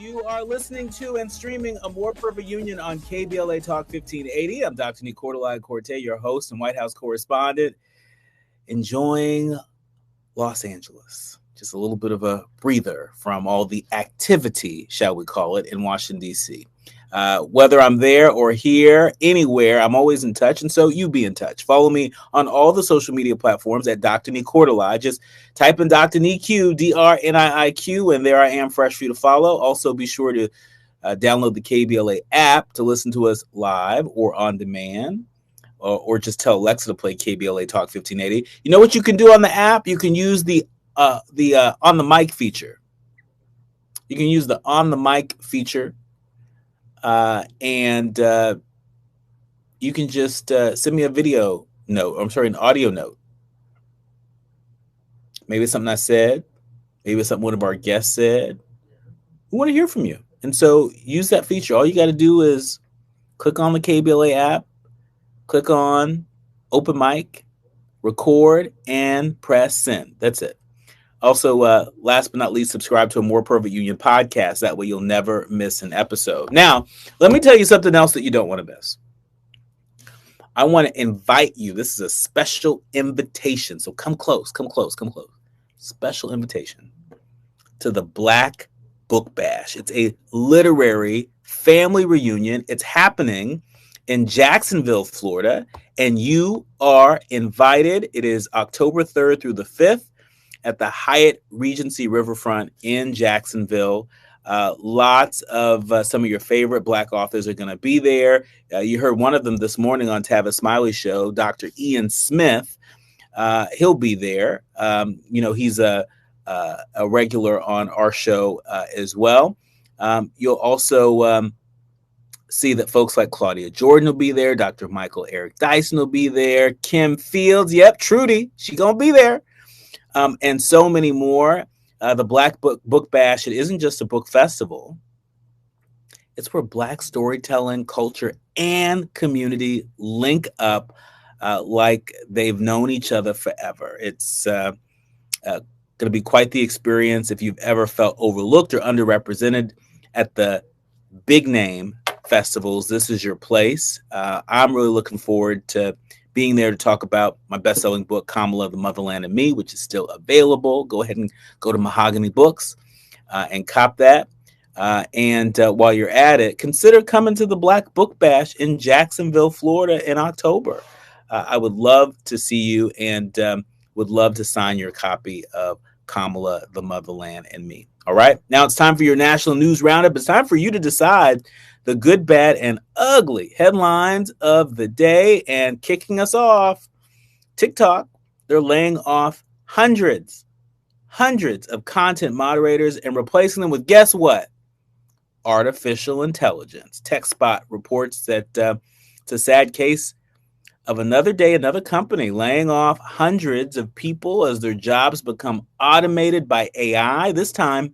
You are listening to and streaming A More Perfect Union on KBLA Talk 1580. I'm Dr. Nii-Quartelai, your host and White House correspondent, enjoying Los Angeles. Just a little bit of a breather from all the activity, shall we call it, in Washington, D.C. Whether I'm there or here, anywhere, I'm always in touch. And so you be in touch. Follow me on all the social media platforms at Dr. Nii-Quartelai. Just type in Dr. Nii-Q, D-R-N-I-I-Q, and there I am, fresh for you to follow. Also, be sure to download the KBLA app to listen to us live or on demand, or just tell Alexa to play KBLA Talk 1580. You know what you can do on the app? You can use the on the mic feature. You can use the on the mic feature. And you can just send me a video note. An audio note. Maybe it's something I said. Maybe it's something one of our guests said. We want to hear from you. And so use that feature. All you got to do is click on the KBLA app, click on open mic, record, and press send. That's it. Also, last but not least, subscribe to A More Perfect Union podcast. That way you'll never miss an episode. Now, let me tell you something else that you don't want to miss. I want to invite you. This is a special invitation. So come close. Special invitation to the Black Book Bash. It's a literary family reunion. It's happening in Jacksonville, Florida, and you are invited. It is October 3rd through the 5th. At the Hyatt Regency Riverfront in Jacksonville. Lots of some of your favorite Black authors are going to be there. You heard one of them this morning on Tavis Smiley's show, Dr. Ian Smith. He'll be there. He's a regular on our show as well. You'll also see that folks like Claudia Jordan will be there. Dr. Michael Eric Dyson will be there. Kim Fields. Yep, Trudy. She's going to be there. And so many more. The Black Book Bash, it isn't just a book festival. It's where Black storytelling, culture, and community link up like they've known each other forever. It's going to be quite the experience. If you've ever felt overlooked or underrepresented at the big name festivals, this is your place. I'm really looking forward to being there to talk about my best-selling book, Kamala, The Motherland and Me, which is still available. Go ahead and go to Mahogany Books and cop that. And while you're at it, consider coming to the Black Book Bash in Jacksonville, Florida in October. I would love to see you and would love to sign your copy of Kamala, The Motherland and Me. All right. Now it's time for your national news roundup. It's time for you to decide the good, bad, and ugly headlines of the day. And kicking us off, TikTok, they're laying off hundreds of content moderators and replacing them with, guess what? Artificial intelligence. TechSpot reports that it's a sad case of another day, another company laying off hundreds of people as their jobs become automated by AI. This time,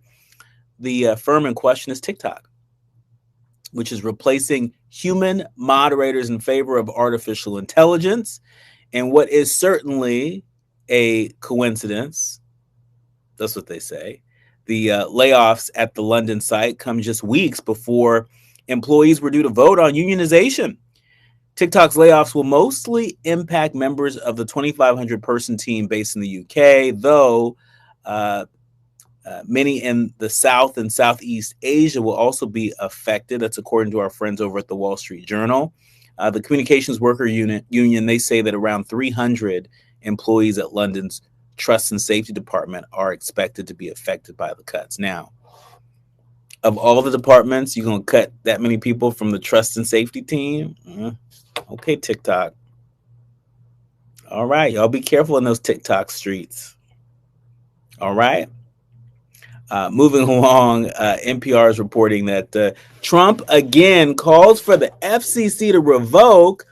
the firm in question is TikTok, which is replacing human moderators in favor of artificial intelligence. And what is certainly a coincidence, that's what they say, the layoffs at the London site come just weeks before employees were due to vote on unionization. TikTok's layoffs will mostly impact members of the 2,500-person team based in the UK, though many in the South and Southeast Asia will also be affected. That's according to our friends over at the Wall Street Journal. The Communications Worker Union, they say that around 300 employees at London's Trust and Safety Department are expected to be affected by the cuts. Now, of all the departments, you're going to cut that many people from the Trust and Safety team? Okay, TikTok. All right, y'all be careful in those TikTok streets. All right. Moving along, NPR is reporting that Trump again calls for the FCC to revoke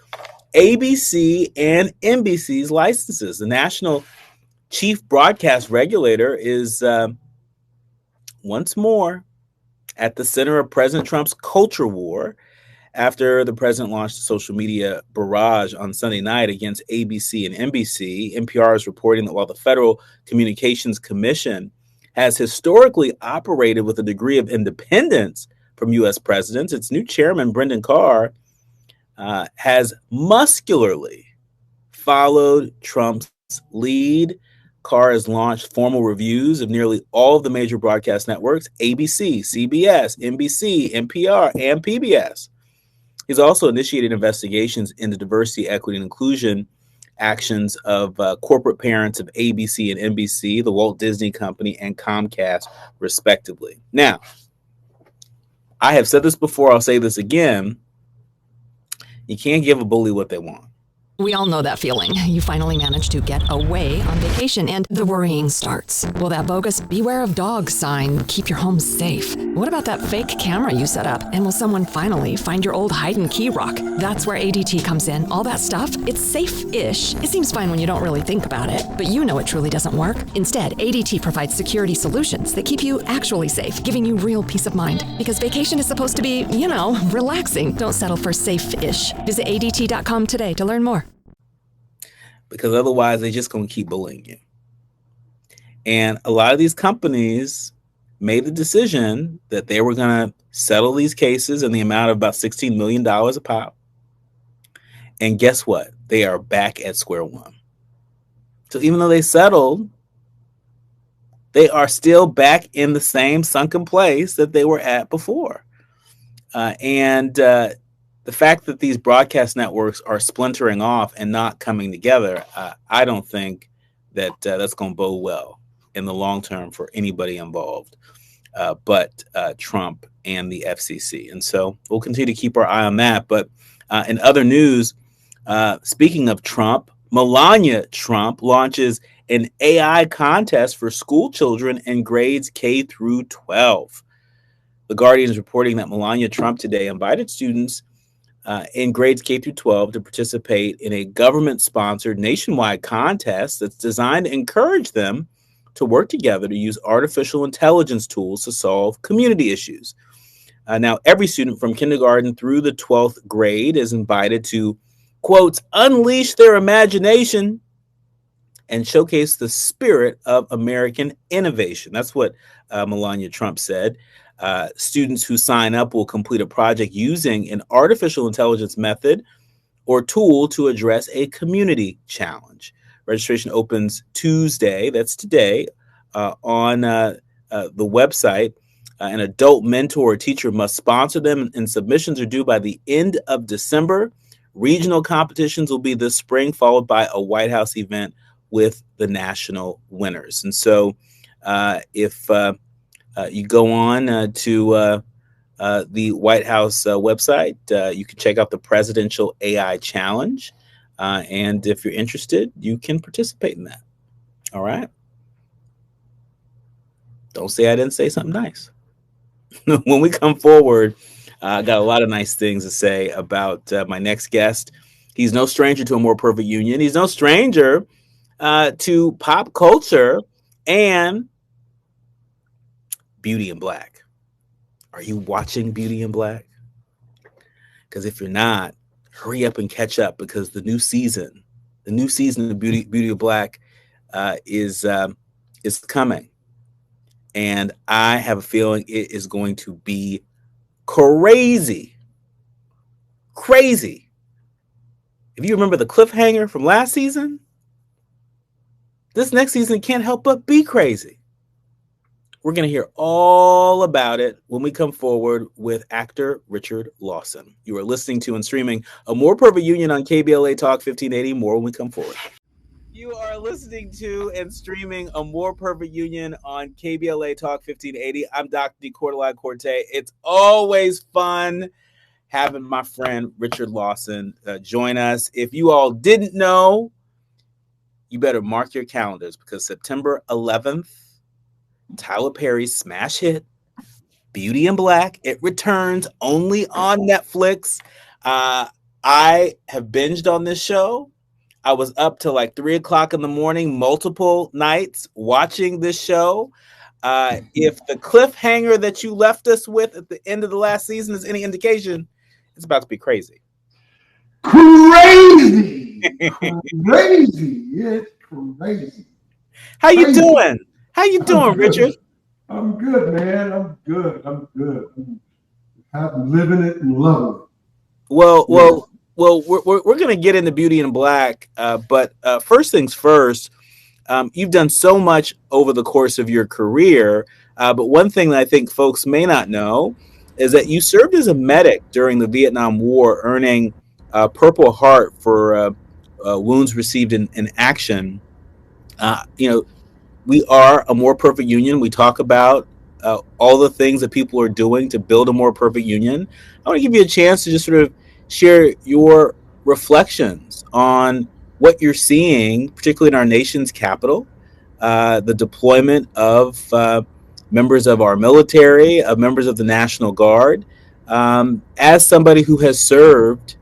ABC and NBC's licenses. The national chief broadcast regulator is once more at the center of President Trump's culture war after the president launched a social media barrage on Sunday night against ABC and NBC. NPR is reporting that while the Federal Communications Commission has historically operated with a degree of independence from U.S. presidents. Its new chairman, Brendan Carr, has muscularly followed Trump's lead. Carr has launched formal reviews of nearly all of the major broadcast networks: ABC, CBS, NBC, NPR, and PBS. He's also initiated investigations into diversity, equity, and inclusion actions of corporate parents of ABC and NBC, the Walt Disney Company, and Comcast, respectively. Now, I have said this before, I'll say this again. You can't give a bully what they want. We all know that feeling. You finally manage to get away on vacation and the worrying starts. Will that bogus "beware of dogs" sign keep your home safe? What about that fake camera you set up? And will someone finally find your old hide and key rock? That's where ADT comes in. All that stuff, it's safe-ish. It seems fine when you don't really think about it, but you know it truly doesn't work. Instead, ADT provides security solutions that keep you actually safe, giving you real peace of mind. Because vacation is supposed to be, relaxing. Don't settle for safe-ish. Visit ADT.com today to learn more. Because otherwise they're just going to keep bullying you. And a lot of these companies made the decision that they were going to settle these cases in the amount of about $16 million a pop. And guess what? They are back at square one. So even though they settled, they are still back in the same sunken place that they were at before. The fact that these broadcast networks are splintering off and not coming together, I don't think that that's going to bode well in the long term for anybody involved but Trump and the FCC. And so we'll continue to keep our eye on that. But in other news, speaking of Trump, Melania Trump launches an AI contest for school children in grades K through 12. The Guardian is reporting that Melania Trump today invited students in grades K through 12 to participate in a government-sponsored nationwide contest that's designed to encourage them to work together to use artificial intelligence tools to solve community issues. Now, every student from kindergarten through the 12th grade is invited to, quote, unleash their imagination and showcase the spirit of American innovation. That's what Melania Trump said. Students who sign up will complete a project using an artificial intelligence method or tool to address a community challenge. Registration opens Tuesday, that's today, on the website. An adult mentor or teacher must sponsor them, and submissions are due by the end of December. Regional competitions will be this spring, followed by a White House event with the national winners. And so if you go on to the White House website, you can check out the Presidential AI Challenge. And if you're interested, you can participate in that. All right. Don't say I didn't say something nice. When we come forward, I got a lot of nice things to say about my next guest. He's no stranger to a more perfect union. He's no stranger to pop culture and Beauty in Black. Are you watching Beauty in Black? Because if you're not, hurry up and catch up, because the new season of Beauty in Black is coming. And I have a feeling it is going to be crazy. Crazy. If you remember the cliffhanger from last season, this next season can't help but be crazy. We're going to hear all about it when we come forward with actor Richard Lawson. You are listening to and streaming A More Perfect Union on KBLA Talk 1580. More when we come forward. You are listening to and streaming A More Perfect Union on KBLA Talk 1580. I'm Dr. Nii-Quartelai. It's always fun having my friend Richard Lawson join us. If you all didn't know, you better mark your calendars, because September 11th, Tyler Perry's smash hit, Beauty in Black, it returns only on Netflix. I have binged on this show. I was up till like 3 o'clock in the morning, multiple nights watching this show. If the cliffhanger that you left us with at the end of the last season is any indication, it's about to be crazy. Crazy. Crazy. It's crazy. How you doing? How you doing, Richard? I'm good, man. I'm good. I'm good. I'm living it and loving Well, it. Yeah. well, well. We're going to get into Beauty in Black, but first things first. You've done so much over the course of your career, but one thing that I think folks may not know is that you served as a medic during the Vietnam War, earning a Purple Heart for wounds received in action. You know, we are a more perfect union. We talk about all the things that people are doing to build a more perfect union. I want to give you a chance to just sort of share your reflections on what you're seeing, particularly in our nation's capital, the deployment of members of our military, of members of the National Guard. As somebody who has served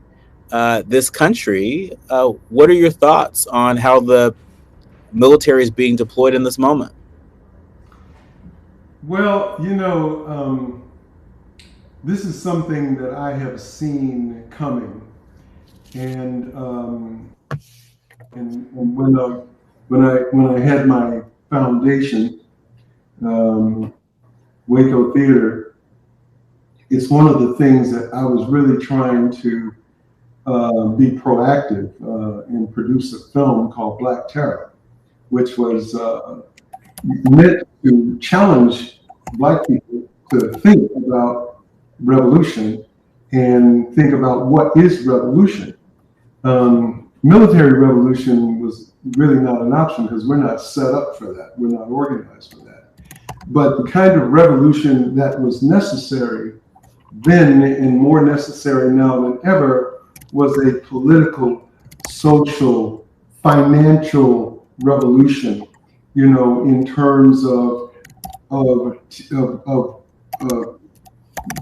this country, what are your thoughts on how the military is being deployed in this moment? Well, this is something that I have seen coming, and when I had my foundation, um, Waco Theater, it's one of the things that I was really trying to be proactive and produce a film called Black Terror, which was meant to challenge Black people to think about revolution and think about what is revolution. Military revolution was really not an option because we're not set up for that. We're not organized for that. But the kind of revolution that was necessary then and more necessary now than ever was a political, social, financial revolution, in terms of, of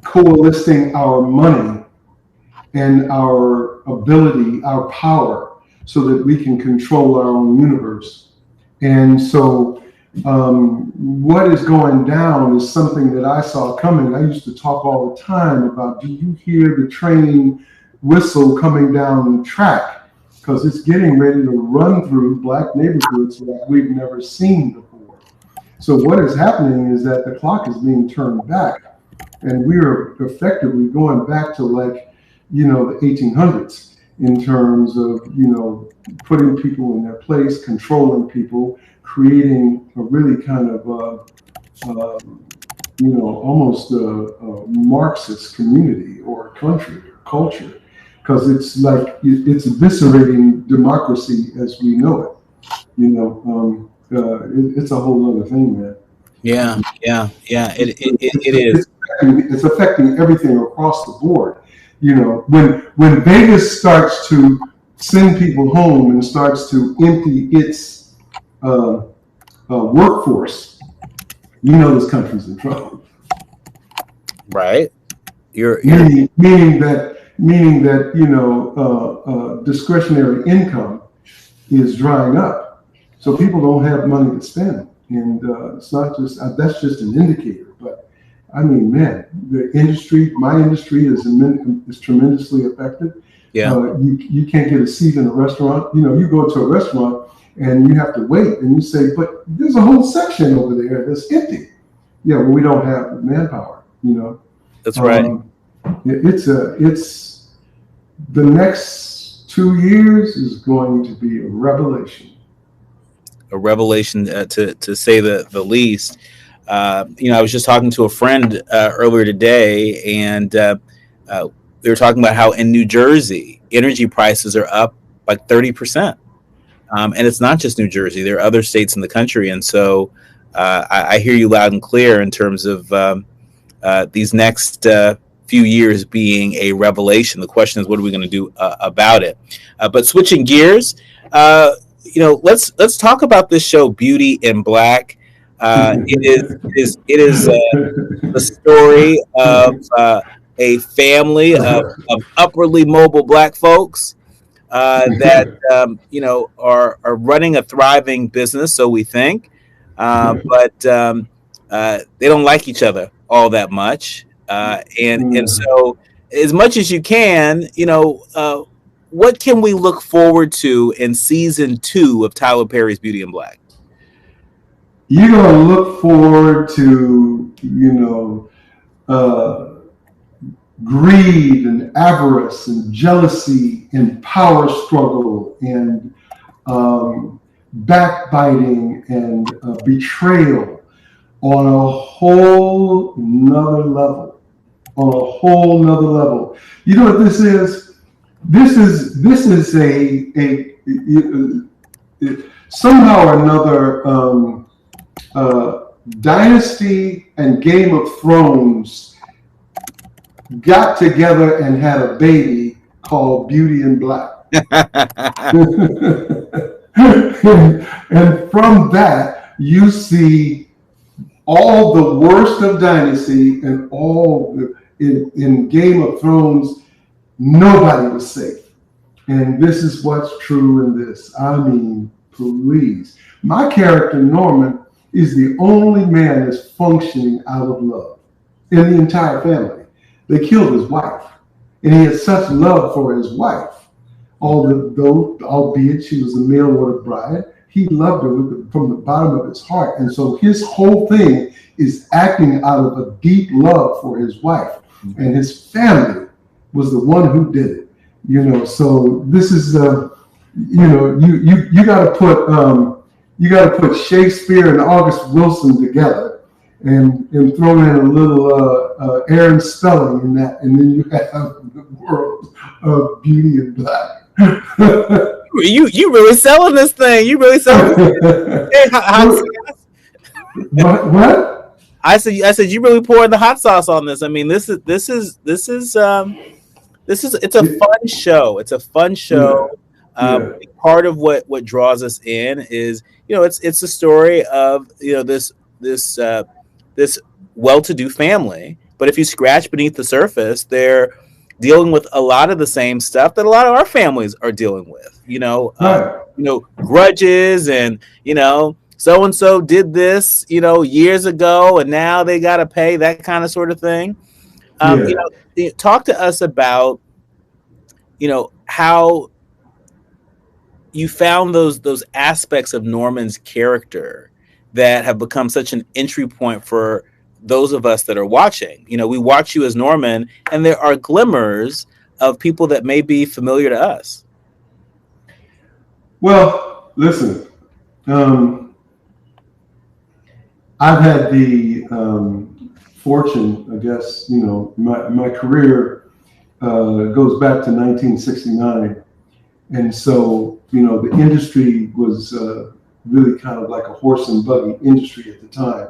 coalescing our money and our ability, our power, so that we can control our own universe. And so, what is going down is something that I saw coming. I used to talk all the time about, do you hear the train whistle coming down the track? Because it's getting ready to run through Black neighborhoods like we've never seen before. So what is happening is that the clock is being turned back, and we're effectively going back to the 1800s in terms of, putting people in their place, controlling people, creating a really kind of, almost a Marxist community or country or culture, because it's like it's eviscerating democracy as we know it. It's a whole other thing, man. Yeah, yeah, yeah. It It's is. it's affecting everything across the board. When Vegas starts to send people home and starts to empty its workforce, this country's in trouble. Right. You're Meaning that discretionary income is drying up, so people don't have money to spend, and it's not just that's just an indicator. But I mean, man, my industry is tremendously affected. yeah. You can't get a seat in a restaurant. You go to a restaurant and you have to wait, and you say, but there's a whole section over there that's empty. Yeah, well, we don't have manpower. That's right. It's the next 2 years is going to be a revelation. A revelation, to say the least. I was just talking to a friend earlier today, and they were talking about how in New Jersey, energy prices are up like 30%. And it's not just New Jersey; there are other states in the country, and so I hear you loud and clear in terms of these next few years being a revelation. The question is, what are we going to do about it? But switching gears, let's talk about this show, Beauty in Black. It is the story of a family of upwardly mobile Black folks that are running a thriving business, so we think, but they don't like each other all that much, and so as much as you can, what can we look forward to in season 2 of Tyler Perry's Beauty in Black? you're gonna look forward to, uh, greed and avarice and jealousy and power struggle and backbiting and betrayal on a whole nother level. On a whole nother level. You know what this is? This is somehow or another, Dynasty and Game of Thrones got together and had a baby called Beauty and Black. And from that, you see all the worst of Dynasty and in Game of Thrones, nobody was safe. And this is what's true in this. I mean, please. My character, Norman, is the only man that's functioning out of love in the entire family. They killed his wife, and he had such love for his wife. Albeit she was a mail-order bride, he loved her from the bottom of his heart. And so his whole thing is acting out of a deep love for his wife. And his family was the one who did it. So this is you got to put Shakespeare and August Wilson together and throw in a little Aaron Spelling in that, and then you have the world of Beauty and Black. You really selling this thing. You really selling this thing. What? I said you really poured the hot sauce on this. I mean, this is it's a fun show. It's a fun show. Part of what draws us in is, it's a story of, this well-to-do family, but if you scratch beneath the surface, they're dealing with a lot of the same stuff that a lot of our families are dealing with, grudges and, so-and-so did this, years ago, and now they got to pay, that kind of sort of thing. Talk to us about, how you found those aspects of Norman's character that have become such an entry point for those of us that are watching. We watch you as Norman, and there are glimmers of people that may be familiar to us. Well, listen, I've had the fortune, I guess, my career goes back to 1969. And so, the industry was really kind of like a horse and buggy industry at the time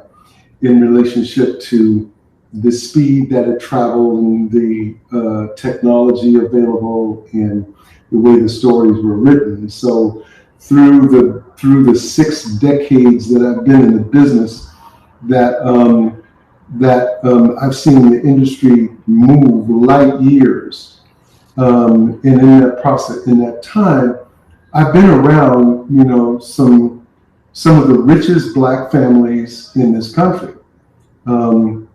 in relationship to the speed that it traveled and the technology available and the way the stories were written. And so through the 6 decades that I've been in the business, that I've seen the industry move light years. And in that process, in that time, I've been around, some of the richest Black families in this country. I've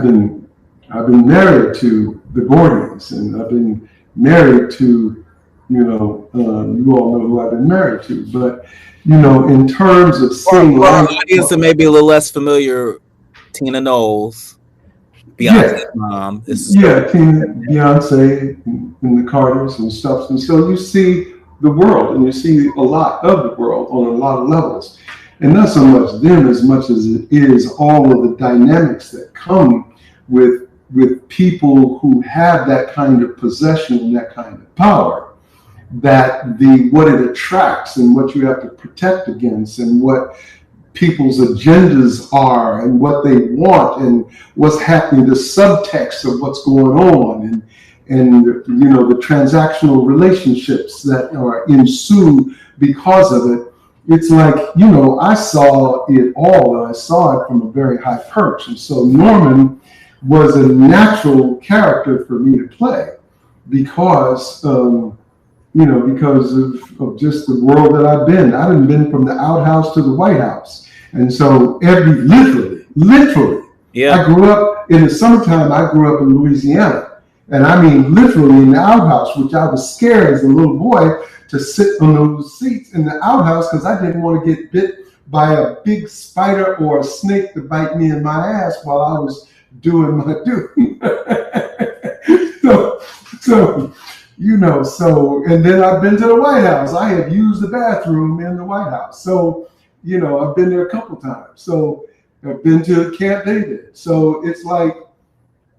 been married to the Gordons, and I've been married to, you all know who I've been married to. But in terms of seeing our audience that may be a little less familiar, Tina Knowles. Beyonce's mom. Beyonce and the Carters and stuff. And so you see the world, and you see a lot of the world on a lot of levels. And not so much them as much as it is all of the dynamics that come with people who have that kind of possession and that kind of power, that what it attracts and what you have to protect against and what people's agendas are and what they want and what's happening, the subtext of what's going on, and the transactional relationships that ensue because of it. It's like, I saw it all, and I saw it from a very high perch. And so Norman was a natural character for me to play because because of just the world that I've been. I've been from the outhouse to the White House. And so literally, I grew up in the summertime. I grew up in Louisiana, And I mean literally in the outhouse, which I was scared as a little boy to sit on those seats in the outhouse because I didn't want to get bit by a big spider or a snake to bite me in my ass while I was doing my duty. so, and then I've been to the White House. I have used the bathroom in the White House. So, I've been there a couple times. So I've been to Camp David. So it's like,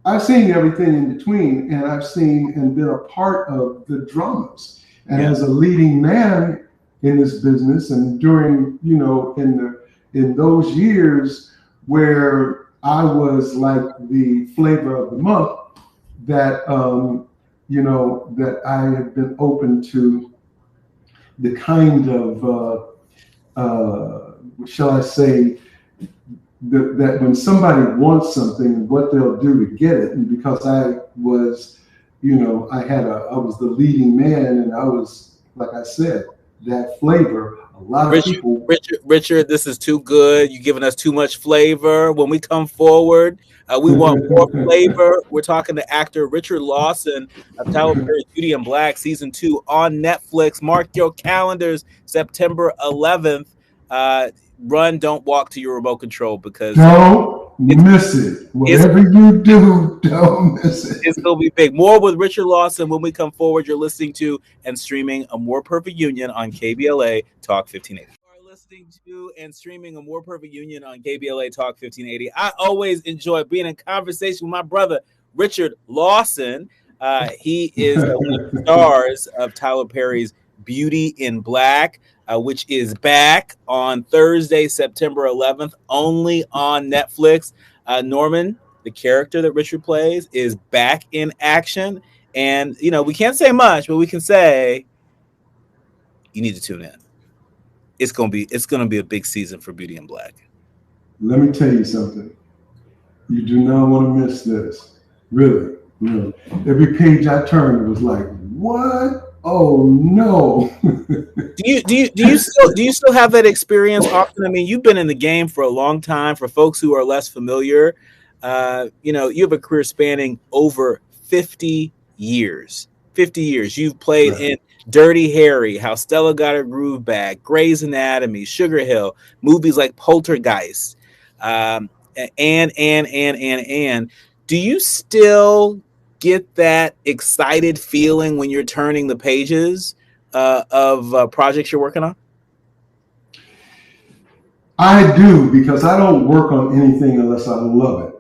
I've seen everything in between, and I've seen and been a part of the dramas. And as a leading man in this business, and during, in those years where I was like the flavor of the month, that that I have been open to the kind of shall I say, that when somebody wants something, what they'll do to get it. And because I was, I was the leading man, and I was, like I said, that flavor. A lot of people. Richard, this is too good. You're giving us too much flavor. When we come forward, we want more flavor. We're talking to actor Richard Lawson of Tyler Perry's Beauty in Black season 2 on Netflix. Mark your calendars, September 11th. Run, don't walk to your remote control because don't miss it. Whatever you do, don't miss it. It's gonna be big. More with Richard Lawson when we come forward. You're listening to and streaming A More Perfect Union on KBLA Talk 1580. You are listening to and streaming A More Perfect Union on KBLA Talk 1580. I always enjoy being in conversation with my brother Richard Lawson. He is one of the stars of Tyler Perry's Beauty in Black, which is back on Thursday, September 11th, only on Netflix. Norman, the character that Richard plays, is back in action. And, we can't say much, but we can say you need to tune in. It's going to be a big season for Beauty in Black. Let me tell you something. You do not want to miss this. Really. Every page I turned, it was like, what? Oh no! Do you still have that experience often? I mean, you've been in the game for a long time. For folks who are less familiar, you have a career spanning over 50 years. 50 years. You've played in Dirty Harry, How Stella Got Her Groove Back, Grey's Anatomy, Sugar Hill, movies like Poltergeist, and. Do you still get that excited feeling when you're turning the pages of projects you're working on? I do, because I don't work on anything unless I love it.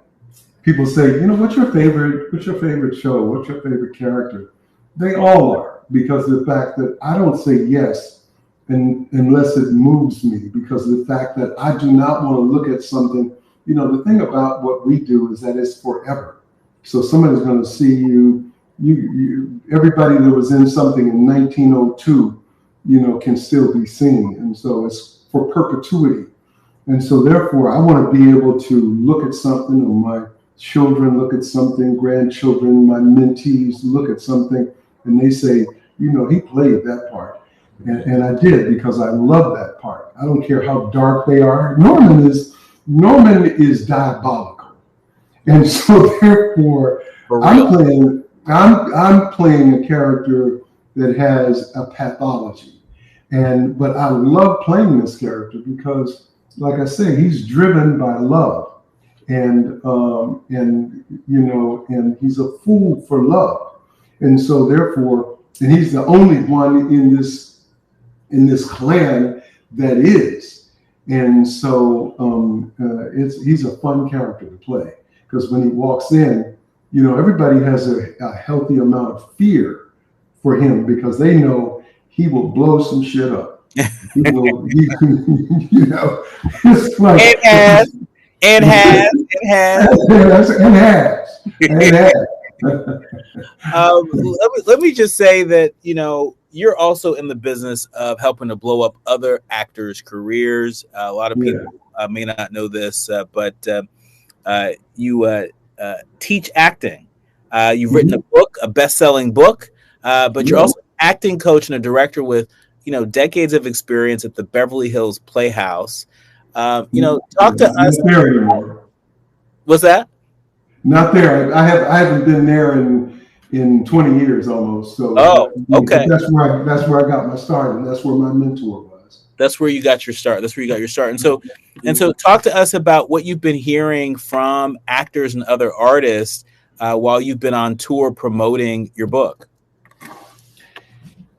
People say, what's your favorite show? What's your favorite character? They all are, because of the fact that I don't say yes unless it moves me, because of the fact that I do not want to look at something. The thing about what we do is that it's forever. So somebody's going to see you. Everybody that was in something in 1902, can still be seen. And so it's for perpetuity. And so therefore, I want to be able to look at something, or my children look at something, grandchildren, my mentees look at something, and they say, he played that part. And I did, because I love that part. I don't care how dark they are. Norman is diabolical. And so therefore, I'm playing a character that has a pathology. But I love playing this character because, like I say, he's driven by love. And he's a fool for love. And so therefore, and he's the only one in this clan that is. And so he's a fun character to play. Because when he walks in, everybody has a healthy amount of fear for him, because they know he will blow some shit up. He will, it's like and has. Let me just say that you're also in the business of helping to blow up other actors' careers. A lot of people may not know this, but you teach acting. You've written a book, a best-selling book, but you're also an acting coach and a director with, decades of experience at the Beverly Hills Playhouse. Talk to us. Not there anymore. What's that? Not there. I haven't been there in in 20 years almost. So Oh, but okay. that's where I got my start, and that's where my mentor was. That's where you got your start. That's where you got your start. And so talk to us about what you've been hearing from actors and other artists while you've been on tour promoting your book.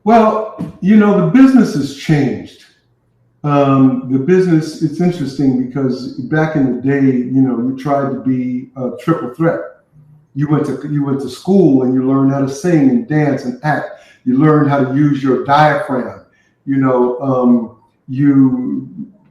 Well, the business has changed. The business, it's interesting because back in the day, you tried to be a triple threat. You went to school and you learned how to sing and dance and act. You learned how to use your diaphragm.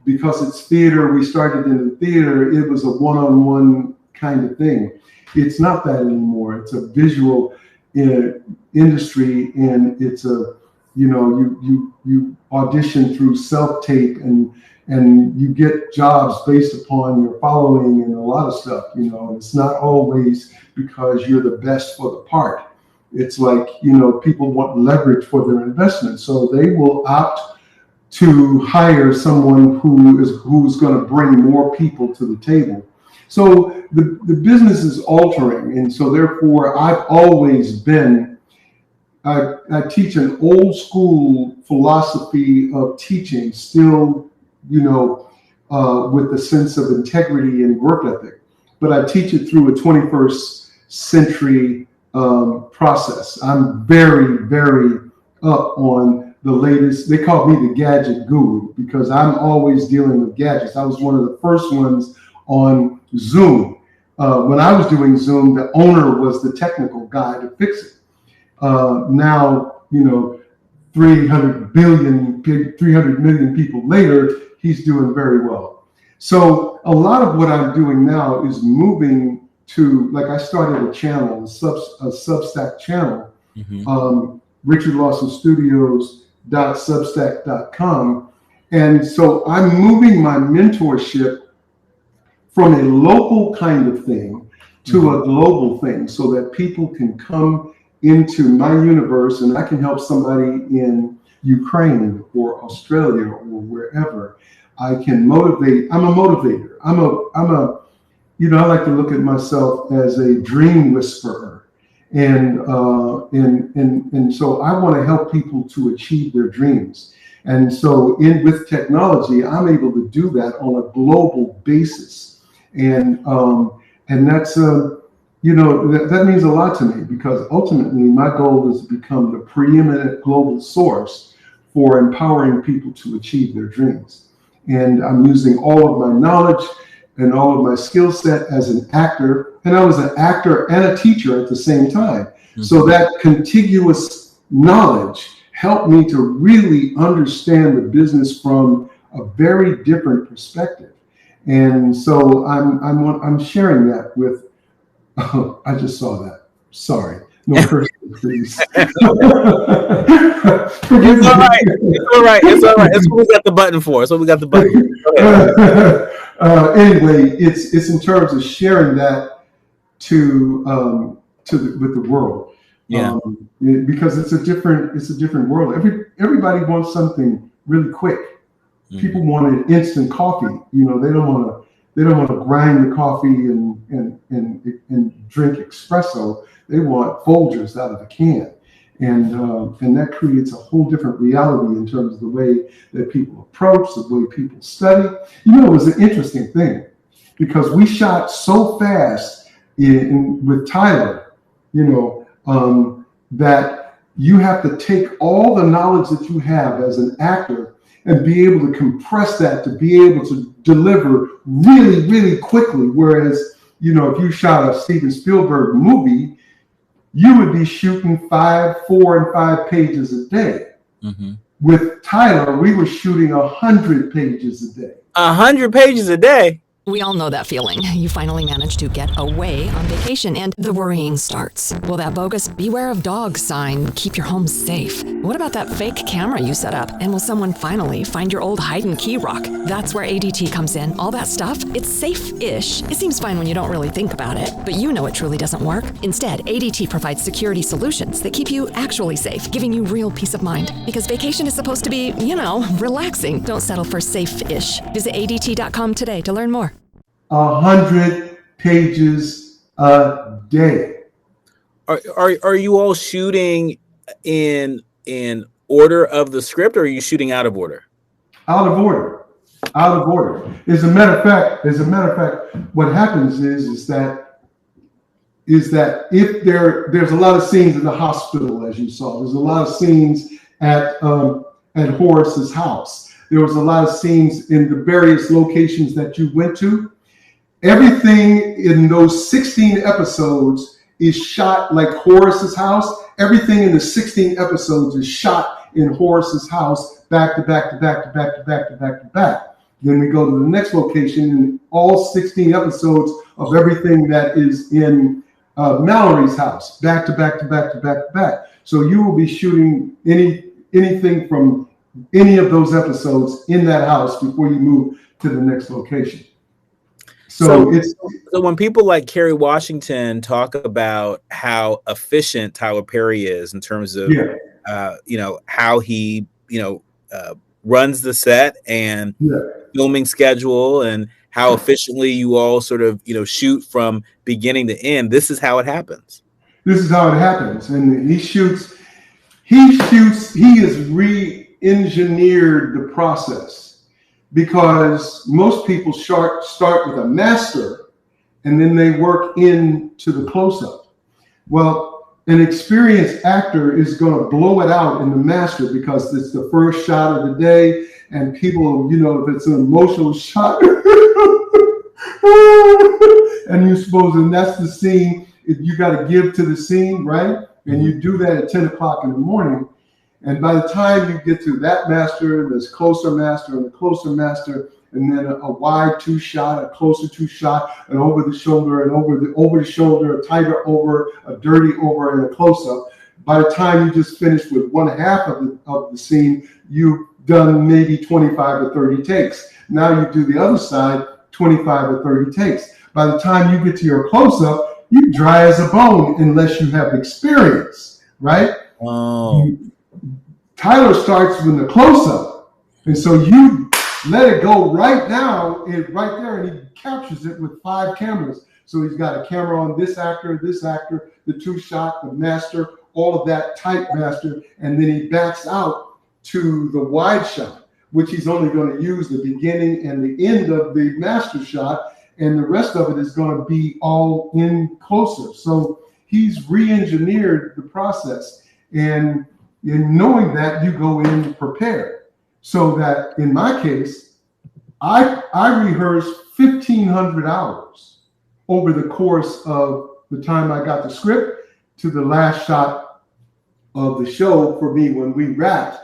Because it's theater, we started in the theater. It was a one-on-one kind of thing. It's not that anymore. It's a visual industry, and it's a you audition through self-tape, and you get jobs based upon your following and a lot of stuff. It's not always because you're the best for the part. It's like, people want leverage for their investment, so they will opt to hire someone who's going to bring more people to the table. So the business is altering, and so therefore I've always been. I teach an old school philosophy of teaching, still, with the sense of integrity and work ethic. But I teach it through a 21st century process. I'm very, very up on the latest. They call me the gadget guru because I'm always dealing with gadgets. I was one of the first ones on Zoom. When I was doing Zoom, the owner was the technical guy to fix it. Now, 300 million people later, he's doing very well. So a lot of what I'm doing now is moving to, like, I started a channel, a Substack channel, Richard Lawson Studios.substack.com. And so I'm moving my mentorship from a local kind of thing to a global thing so that people can come into my universe and I can help somebody in Ukraine or Australia or wherever. I can motivate. I'm a motivator. I'm a I like to look at myself as a dream whisperer. And so I want to help people to achieve their dreams. And so with technology, I'm able to do that on a global basis. And that's that means a lot to me because ultimately my goal is to become the preeminent global source for empowering people to achieve their dreams. And I'm using all of my knowledge and all of my skill set as an actor. And I was an actor and a teacher at the same time. So that contiguous knowledge helped me to really understand the business from a very different perspective. And so I'm sharing that with. Oh, I just saw that. Sorry. No cursing, please. It's all right. It's all right. That's what we got the button for. Anyway, it's in terms of sharing that with the world. Yeah. Because it's a different world. Everybody wants something really quick. People want an instant coffee. They don't want to grind the coffee and drink espresso. They want Folgers out of the can, and that creates a whole different reality in terms of the way that people approach, the way people study. It was an interesting thing because we shot so fast with Tyler, that you have to take all the knowledge that you have as an actor and be able to compress that to be able to deliver really, really quickly. Whereas, if you shot a Steven Spielberg movie, you would be shooting 4 and 5 pages a day. With Tyler, we were shooting 100 pages a day. 100 pages a day? We all know that feeling. You finally manage to get away on vacation and the worrying starts. Will that bogus "beware of dogs" sign keep your home safe? What about that fake camera you set up? And will someone finally find your old hide and key rock? That's where ADT comes in. All that stuff, it's safe-ish. It seems fine when you don't really think about it, but you know it truly doesn't work. Instead, ADT provides security solutions that keep you actually safe, giving you real peace of mind. Because vacation is supposed to be, relaxing. Don't settle for safe-ish. Visit ADT.com today to learn more. 100 pages a day. Are you all shooting in order of the script, or are you shooting out of order? Out of order. Out of order. As a matter of fact, what happens is that if there's a lot of scenes in the hospital, as you saw, there's a lot of scenes at Horace's house. There was a lot of scenes in the various locations that you went to. Everything in those 16 episodes is shot like Horace's house. Everything in the 16 episodes is shot in Horace's house, back to back to back to back to back to back to back. Then we go to the next location, and all 16 episodes of everything that is in Mallory's house, back to back to back to back to back. So you will be shooting anything from any of those episodes in that house before you move to the next location. So when people like Kerry Washington talk about how efficient Tyler Perry is in terms of how he runs the set and filming schedule, and how efficiently you all sort of shoot from beginning to end, this is how it happens. This is how it happens, and he has re-engineered the process. Because most people start with a master and then they work into the close-up. Well, an experienced actor is going to blow it out in the master because it's the first shot of the day, and people, if it's an emotional shot, and you suppose, and that's the scene you got to give to the scene, right? And you do that at 10 o'clock in the morning. And by the time you get to that master, there's closer master and a closer master, and then a wide two shot, a closer two shot, an over the shoulder, and over the shoulder, a tighter over, a dirty over, and a close up. By the time you just finish with one half of the scene, you've done maybe 25 or 30 takes. Now you do the other side, 25 or 30 takes. By the time you get to your close up, you dry as a bone unless you have experience, right? Oh. Tyler starts with the close-up, and so you let it go right now, right there, and he captures it with 5 cameras. So he's got a camera on this actor, the two shot, the master, all of that tight master, and then he backs out to the wide shot, which he's only going to use the beginning and the end of the master shot, and the rest of it is going to be all in close-up. So he's re-engineered the process, and in knowing that, you go in prepared. So that in my case, I rehearsed 1,500 hours over the course of the time I got the script to the last shot of the show for me when we wrapped.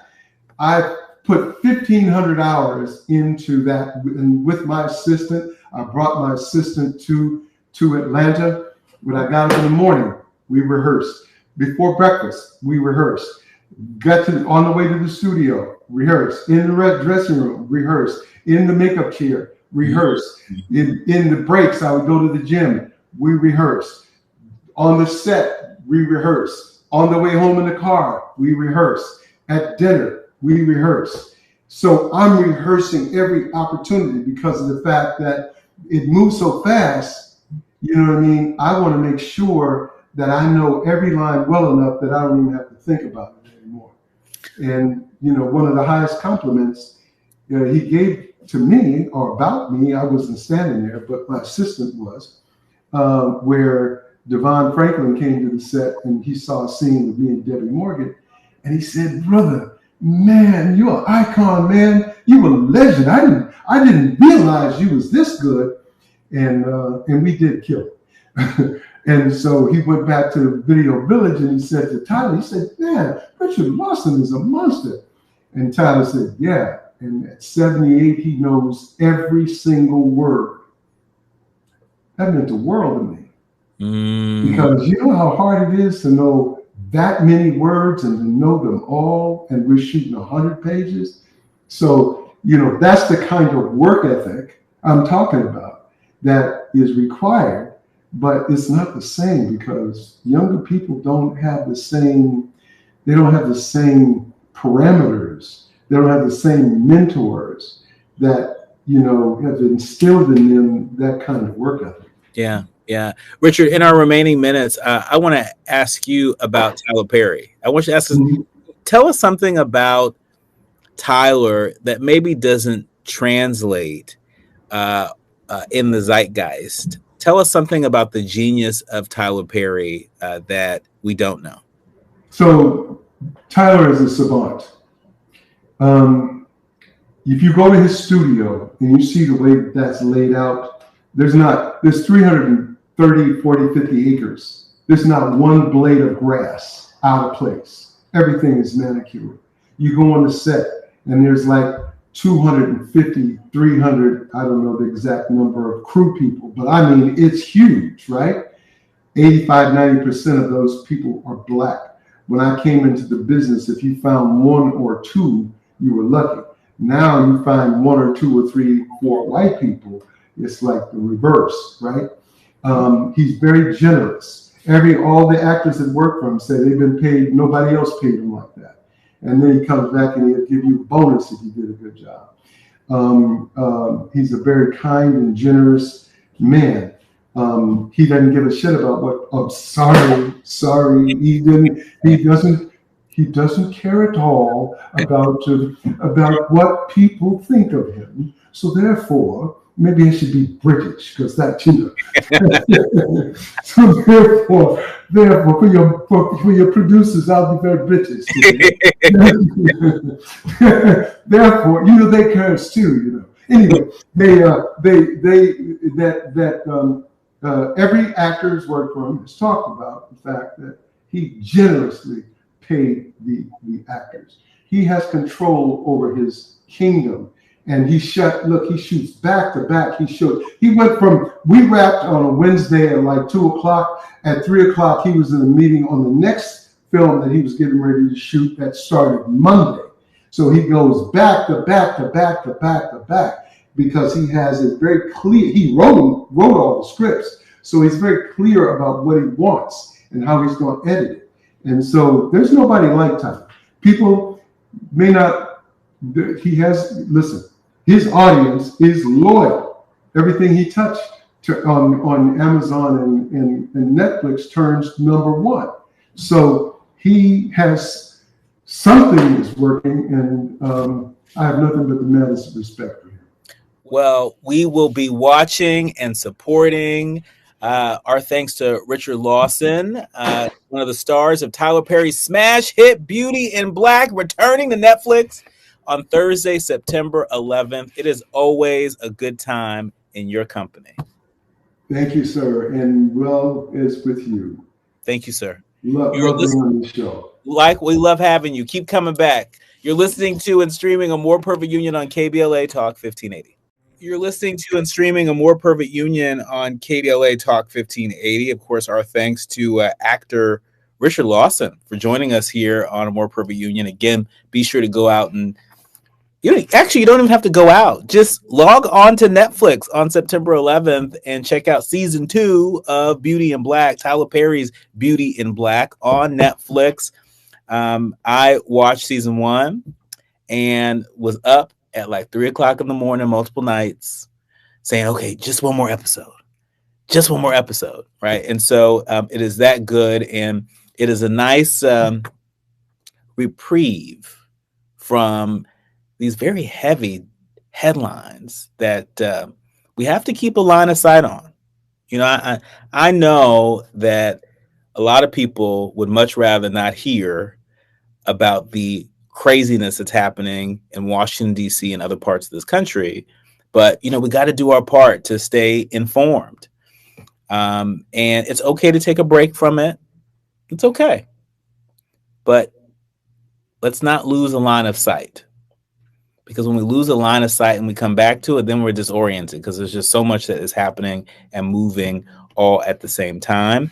I put 1,500 hours into that, and with my assistant, I brought my assistant to Atlanta. When I got up in the morning, we rehearsed. Before breakfast, we rehearsed. Got on the way to the studio, rehearse. In the dressing room, rehearse. In the makeup chair, rehearse. In the breaks, I would go to the gym, we rehearse. On the set, we rehearse. On the way home in the car, we rehearse. At dinner, we rehearse. So I'm rehearsing every opportunity because of the fact that it moves so fast. You know what I mean? I want to make sure that I know every line well enough that I don't even have to think about it anymore. And, one of the highest compliments he gave to me or about me, I wasn't standing there, but my assistant was, where Devon Franklin came to the set and he saw a scene with me and Debbie Morgan. And he said, "Brother, man, you're an icon, man. You a legend. I didn't realize you was this good." And we did kill it. And so he went back to Video Village and he said to Tyler, he said, "Man, Richard Lawson is a monster." And Tyler said, "Yeah." And at 78, he knows every single word. That meant the world to me. Because you know how hard it is to know that many words and to know them all, and we're shooting 100 pages. So, that's the kind of work ethic I'm talking about that is required. But it's not the same because younger people don't have the same parameters. They don't have the same mentors that, have instilled in them that kind of work ethic. Yeah. Yeah, Richard. In our remaining minutes, I want to ask you about Tyler Perry. I want you to ask us, Mhm. tell us something about Tyler that maybe doesn't translate uh, in the zeitgeist. Tell us something about the genius of Tyler Perry that we don't know. So Tyler is a savant. Um, if you go to his studio and you see the way that's laid out, there's 330, 40, 50 acres. There's not one blade of grass out of place. Everything is manicured. You go on the set and there's like 250, 300, I don't know the exact number of crew people, but I mean, it's huge, right? 85, 90% of those people are black. When I came into the business, if you found one or two, you were lucky. Now you find one or two or three, four white people, it's like the reverse, right? He's very generous. All the actors that work for him say they've been paid, nobody else paid him like that. And then he comes back and he'll give you a bonus if you did a good job. He's a very kind and generous man. He doesn't give a shit about what. Oh, sorry. He didn't. He doesn't. He doesn't care at all about what people think of him. So therefore, maybe I should be British because that, So therefore, for your producers, I'll be very British. Therefore, they curse too. Anyway, every actor's work for him has talked about the fact that he generously paid the actors. He has control over his kingdom. And he shoots back to back. We wrapped on a Wednesday at like 2:00. At 3:00, he was in a meeting on the next film that he was getting ready to shoot that started Monday. So he goes back to back to back to back to back because he has it very clear. He wrote all the scripts. So he's very clear about what he wants and how he's going to edit it. And so there's nobody like Tyler. People may not, listen, his audience is loyal. Everything he touched on Amazon and Netflix turns #1. So he has something is working, and I have nothing but the maddest respect for him. Well, we will be watching and supporting. Our thanks to Richard Lawson, one of the stars of Tyler Perry's smash hit Beauty in Black, returning to Netflix on Thursday, September 11th. It is always a good time in your company. Thank you, sir, and well is with you. Thank you, sir. Love being on the show. We love having you. Keep coming back. You're listening to and streaming A More Perfect Union on KBLA Talk 1580. You're listening to and streaming A More Perfect Union on KBLA Talk 1580. Of course, our thanks to actor Richard Lawson for joining us here on A More Perfect Union. Again, be sure to go out and you don't even have to go out. Just log on to Netflix on September 11th and check out season 2 of Beauty in Black, Tyler Perry's Beauty in Black on Netflix. I watched season 1 and was up at like 3:00 in the morning, multiple nights, saying, okay, just one more episode, right? And so it is that good, and it is a nice reprieve from these very heavy headlines that we have to keep a line of sight on. I know that a lot of people would much rather not hear about the craziness that's happening in Washington, D.C. and other parts of this country. But, we got to do our part to stay informed. And it's okay to take a break from it. It's okay. But let's not lose a line of sight. Because when we lose a line of sight and we come back to it, then we're disoriented because there's just so much that is happening and moving all at the same time.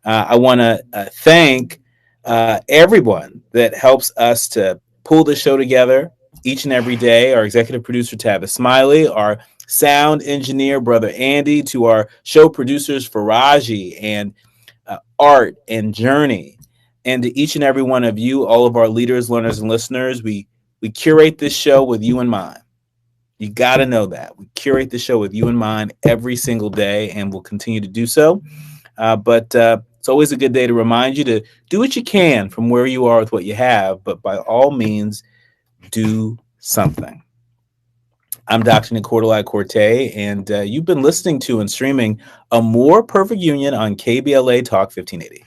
I want to thank everyone that helps us to pull the show together each and every day. Our executive producer, Tavis Smiley, our sound engineer, Brother Andy, to our show producers, Faraji and Art and Journey, and to each and every one of you, all of our leaders, learners, and listeners. We curate this show with you in mind. You got to know that. We curate the show with you in mind every single day, and we'll continue to do so. But it's always a good day to remind you to do what you can from where you are with what you have, but by all means, do something. I'm Dr. Nii-Quartelai, and you've been listening to and streaming A More Perfect Union on KBLA Talk 1580.